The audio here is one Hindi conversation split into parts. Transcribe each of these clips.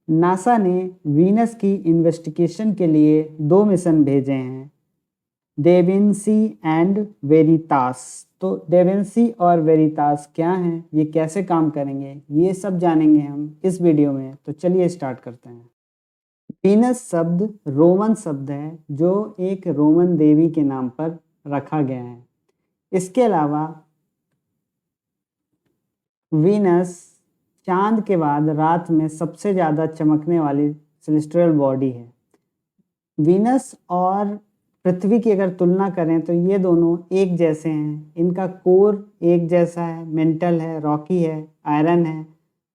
नासा ने वीनस की इन्वेस्टिगेशन के लिए 2 मिशन भेजे हैं, डेविंसी एंड वेरितास। तो डेविंसी और वेरितास क्या हैं, ये कैसे काम करेंगे, ये सब जानेंगे हम इस वीडियो में। तो चलिए स्टार्ट करते हैं। वीनस शब्द रोमन शब्द है जो एक रोमन देवी के नाम पर रखा गया है। इसके अलावा वीनस चांद के बाद रात में सबसे ज़्यादा चमकने वाली सेलेस्टियल बॉडी है। वीनस और पृथ्वी की अगर तुलना करें तो ये दोनों एक जैसे हैं, इनका कोर एक जैसा है, मेंटल है, रॉकी है, आयरन है।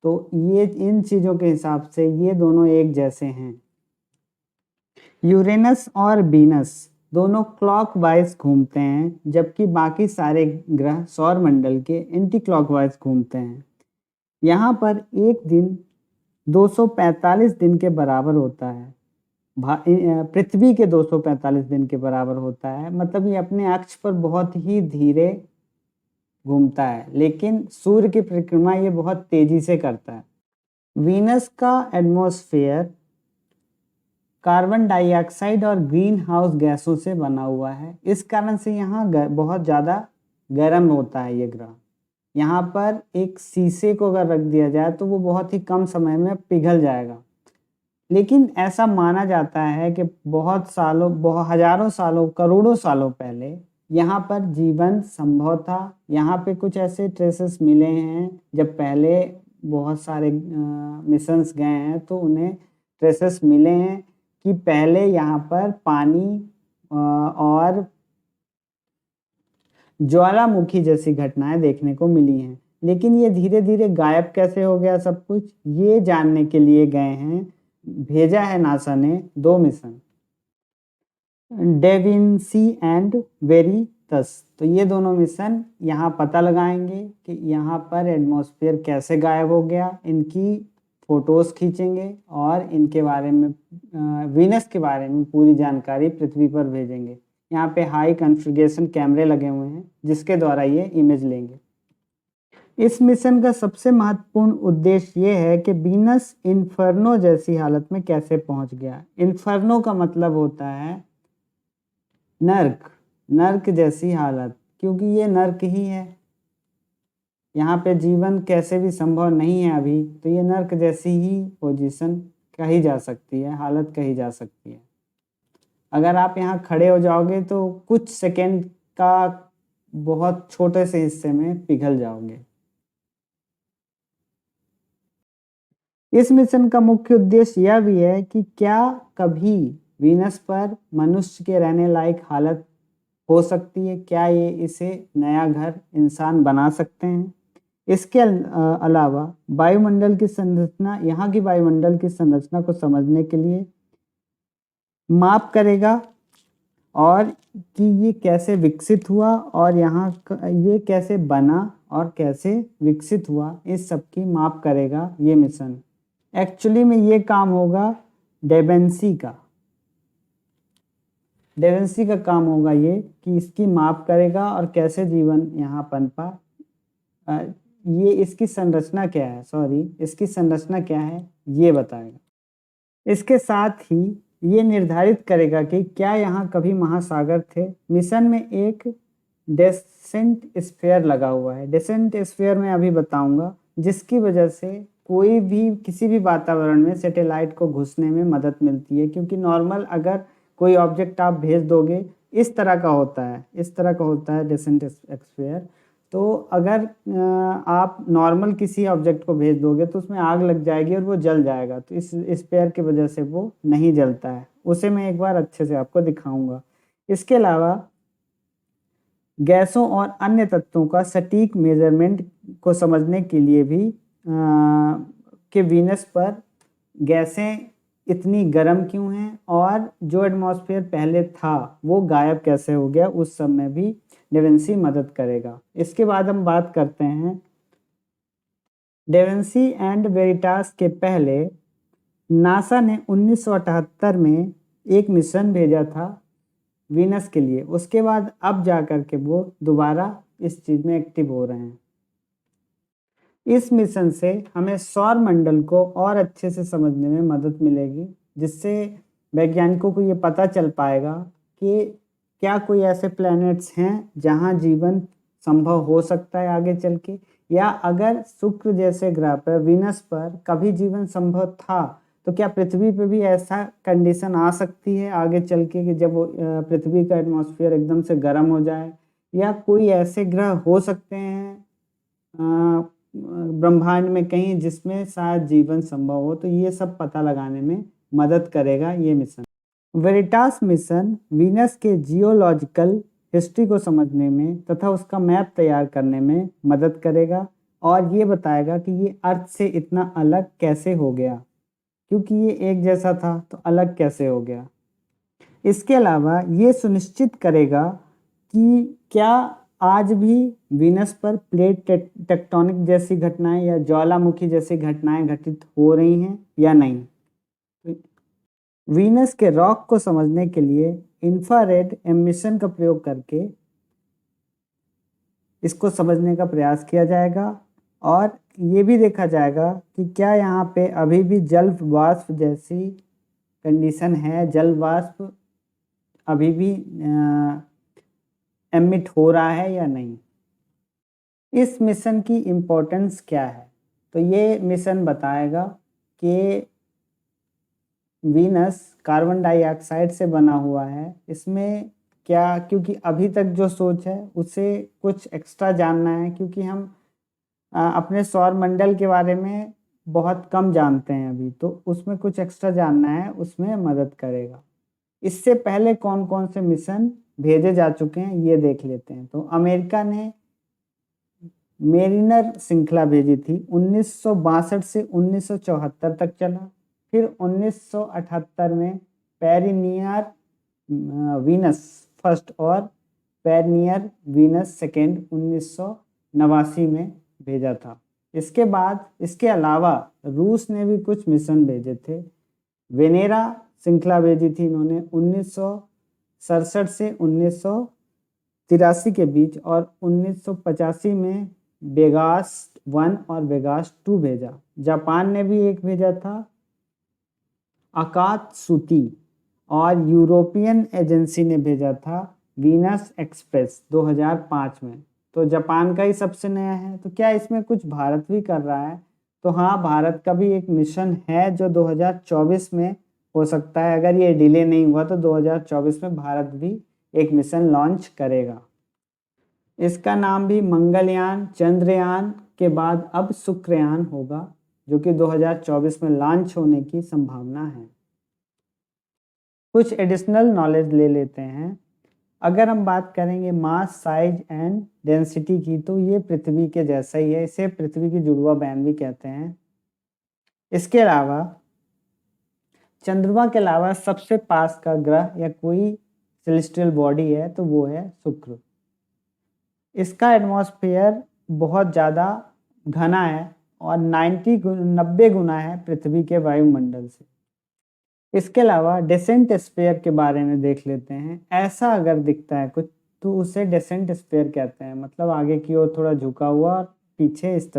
तो ये इन चीज़ों के हिसाब से ये दोनों एक जैसे हैं। यूरेनस और वीनस दोनों क्लॉकवाइज घूमते हैं, जबकि बाकी सारे ग्रह सौर मंडल के एंटी क्लॉकवाइज घूमते हैं। यहाँ पर एक दिन 245 दिन के बराबर होता है, पृथ्वी के 245 दिन के बराबर होता है। मतलब ये अपने अक्ष पर बहुत ही धीरे घूमता है, लेकिन सूर्य की परिक्रमा ये बहुत तेजी से करता है। वीनस का एटमॉस्फेयर कार्बन डाइऑक्साइड और ग्रीन हाउस गैसों से बना हुआ है। इस कारण से यहाँ बहुत ज़्यादा गर्म होता है ये ग्रह। यहाँ पर एक शीशे को अगर रख दिया जाए तो वो बहुत ही कम समय में पिघल जाएगा। लेकिन ऐसा माना जाता है कि बहुत हजारों सालों, करोड़ों सालों पहले यहाँ पर जीवन संभव था। यहाँ पे कुछ ऐसे ट्रेसेस मिले हैं, जब पहले बहुत सारे मिशंस गए हैं तो उन्हें ट्रेसेस मिले हैं कि पहले यहाँ पर पानी और ज्वालामुखी जैसी घटनाएं देखने को मिली हैं। लेकिन ये धीरे धीरे गायब कैसे हो गया सब कुछ, ये जानने के लिए गए हैं, भेजा है नासा ने 2 मिशन, डेविंसी एंड वेरिटस। तो ये दोनों मिशन यहाँ पता लगाएंगे कि यहाँ पर एटमॉस्फेयर कैसे गायब हो गया, इनकी फोटोज खींचेंगे और इनके बारे में वीनस के बारे में पूरी जानकारी पृथ्वी पर भेजेंगे। यहाँ पे हाई कॉन्फ़िगरेशन कैमरे लगे हुए हैं जिसके द्वारा ये इमेज लेंगे। इस मिशन का सबसे महत्वपूर्ण उद्देश्य ये है कि वीनस इन्फर्नो जैसी हालत में कैसे पहुंच गया। इन्फर्नो का मतलब होता है नर्क, नर्क जैसी हालत, क्योंकि ये नर्क ही है। यहाँ पे जीवन कैसे भी संभव नहीं है अभी, तो ये नर्क जैसी ही पोजीशन कही जा सकती है, हालत कही जा सकती है। अगर आप यहाँ खड़े हो जाओगे तो कुछ सेकेंड का बहुत छोटे से हिस्से में पिघल जाओगे। इस मिशन का मुख्य उद्देश्य यह भी है कि क्या कभी वीनस पर मनुष्य के रहने लायक हालत हो सकती है, क्या ये इसे नया घर इंसान बना सकते हैं। इसके अलावा वायुमंडल की संरचना, यहाँ की वायुमंडल की संरचना को समझने के लिए माप करेगा, और कि ये कैसे विकसित हुआ और यहाँ ये कैसे बना और कैसे विकसित हुआ, इस सब की माप करेगा ये मिशन। एक्चुअली में ये काम होगा डेविंसी का। डेविंसी का काम होगा ये कि इसकी माप करेगा और कैसे जीवन यहाँ पनपा, ये इसकी संरचना क्या है, इसकी संरचना क्या है ये बताएगा। इसके साथ ही ये निर्धारित करेगा कि क्या यहाँ कभी महासागर थे। मिशन में एक डेसेंट स्फीयर लगा हुआ है। डेसेंट स्फीयर मैं अभी बताऊंगा, जिसकी वजह से कोई भी किसी भी वातावरण में सैटेलाइट को घुसने में मदद मिलती है। क्योंकि नॉर्मल अगर कोई ऑब्जेक्ट आप भेज दोगे, इस तरह का होता है डेसेंट स्फीयर। तो अगर आप नॉर्मल किसी ऑब्जेक्ट को भेज दोगे तो उसमें आग लग जाएगी और वो जल जाएगा। तो इस स्फीयर की वजह से वो नहीं जलता है। उसे मैं एक बार अच्छे से आपको दिखाऊंगा। इसके अलावा गैसों और अन्य तत्वों का सटीक मेजरमेंट को समझने के लिए भी कि वीनस पर गैसें इतनी गर्म क्यों हैं और जो एटमॉस्फेयर पहले था वो गायब कैसे हो गया, उस सब में भी डेविंसी मदद करेगा। इसके बाद हम बात करते हैं डेविंसी एंड वेरिटास के पहले नासा ने 1978 में एक मिशन भेजा था वीनस के लिए। उसके बाद अब जा कर के वो दोबारा इस चीज़ में एक्टिव हो रहे हैं। इस मिशन से हमें सौर मंडल को और अच्छे से समझने में मदद मिलेगी, जिससे वैज्ञानिकों को ये पता चल पाएगा कि क्या कोई ऐसे प्लैनेट्स हैं जहां जीवन संभव हो सकता है आगे चल के, या अगर शुक्र जैसे ग्रह पर, वीनस पर कभी जीवन संभव था तो क्या पृथ्वी पे भी ऐसा कंडीशन आ सकती है आगे चल के कि जब पृथ्वी का एटमॉस्फेयर एकदम से गर्म हो जाए, या कोई ऐसे ग्रह हो सकते हैं ब्रह्मांड में कहीं जिसमें शायद जीवन संभव हो। तो ये सब पता लगाने में मदद करेगा ये मिशन। वेरिटास मिशन वीनस के जियोलॉजिकल हिस्ट्री को समझने में तथा उसका मैप तैयार करने में मदद करेगा और ये बताएगा कि ये अर्थ से इतना अलग कैसे हो गया, क्योंकि ये एक जैसा था तो अलग कैसे हो गया। इसके अलावा ये सुनिश्चित करेगा कि क्या आज भी वीनस पर प्लेट टेक्टोनिक जैसी घटनाएं या ज्वालामुखी जैसी घटनाएं घटित हो रही हैं या नहीं। वीनस के रॉक को समझने के लिए इंफ्रारेड एमिशन का प्रयोग करके इसको समझने का प्रयास किया जाएगा और ये भी देखा जाएगा कि क्या यहाँ पे अभी भी जल वाष्प जैसी कंडीशन है, जल वाष्प अभी भी एमिट हो रहा है या नहीं। इस मिशन की इम्पोर्टेंस क्या है, तो ये मिशन बताएगा कि वीनस कार्बन डाइऑक्साइड से बना हुआ है, इसमें क्या, क्योंकि अभी तक जो सोच है उसे कुछ एक्स्ट्रा जानना है, क्योंकि हम अपने सौर मंडल के बारे में बहुत कम जानते हैं अभी, तो उसमें कुछ एक्स्ट्रा जानना है, उसमें मदद करेगा। इससे पहले कौन कौन से मिशन भेजे जा चुके हैं ये देख लेते हैं। तो अमेरिका ने मेरिनर श्रृंखला भेजी थी, 1962 से 1974 तक चला। फिर 1978 में पेरिनियर वीनस फर्स्ट और पेरिनियर वीनस सेकेंड 1989 में भेजा था। इसके बाद इसके अलावा रूस ने भी कुछ मिशन भेजे थे। वेनेरा श्रृंखला भेजी थी इन्होंने 1967 से 1983 के बीच, और 1985 में वेगास 1 और वेगास 2 भेजा। जापान ने भी एक भेजा था अकात्सुकी, और यूरोपियन एजेंसी ने भेजा था वीनस एक्सप्रेस 2005 में। तो जापान का ही सबसे नया है। तो क्या इसमें कुछ भारत भी कर रहा है? तो हाँ, भारत का भी एक मिशन है जो 2024 में हो सकता है। अगर ये डिले नहीं हुआ तो 2024 में भारत भी एक मिशन लॉन्च करेगा। इसका नाम भी मंगलयान, चंद्रयान के बाद अब शुक्रयान होगा, जो कि 2024 में लॉन्च होने की संभावना है। कुछ एडिशनल नॉलेज ले लेते हैं। अगर हम बात करेंगे मास, साइज एंड डेंसिटी की, तो ये पृथ्वी के जैसा ही है। इसे पृथ्वी की जुड़वा बहन भी कहते हैं। इसके अलावा चंद्रमा के अलावा सबसे पास का ग्रह या कोई सेलेस्टियल बॉडी है तो वो है शुक्र। इसका एटमॉस्फेयर बहुत ज़्यादा घना है और 90 गुना है पृथ्वी के वायुमंडल से। इसके अलावा डेसेंट स्फीयर के बारे में देख लेते हैं। ऐसा अगर दिखता है कुछ तो उसे डेसेंट स्फीयर कहते हैं, मतलब आगे की ओर थोड़ा झुका हुआ और पीछे इस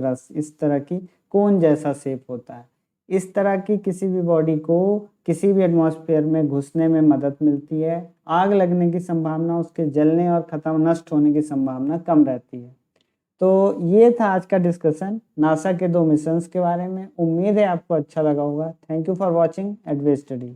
तरह की कोन जैसा शेप होता है। इस तरह की किसी भी बॉडी को किसी भी एटमॉस्फेयर में घुसने में मदद मिलती है। आग लगने की संभावना, उसके जलने और खत्म नष्ट होने की संभावना कम रहती है। तो ये था आज का डिस्कशन नासा के 2 मिशंस के बारे में। उम्मीद है आपको अच्छा लगा होगा। Thank you for watching Edave study.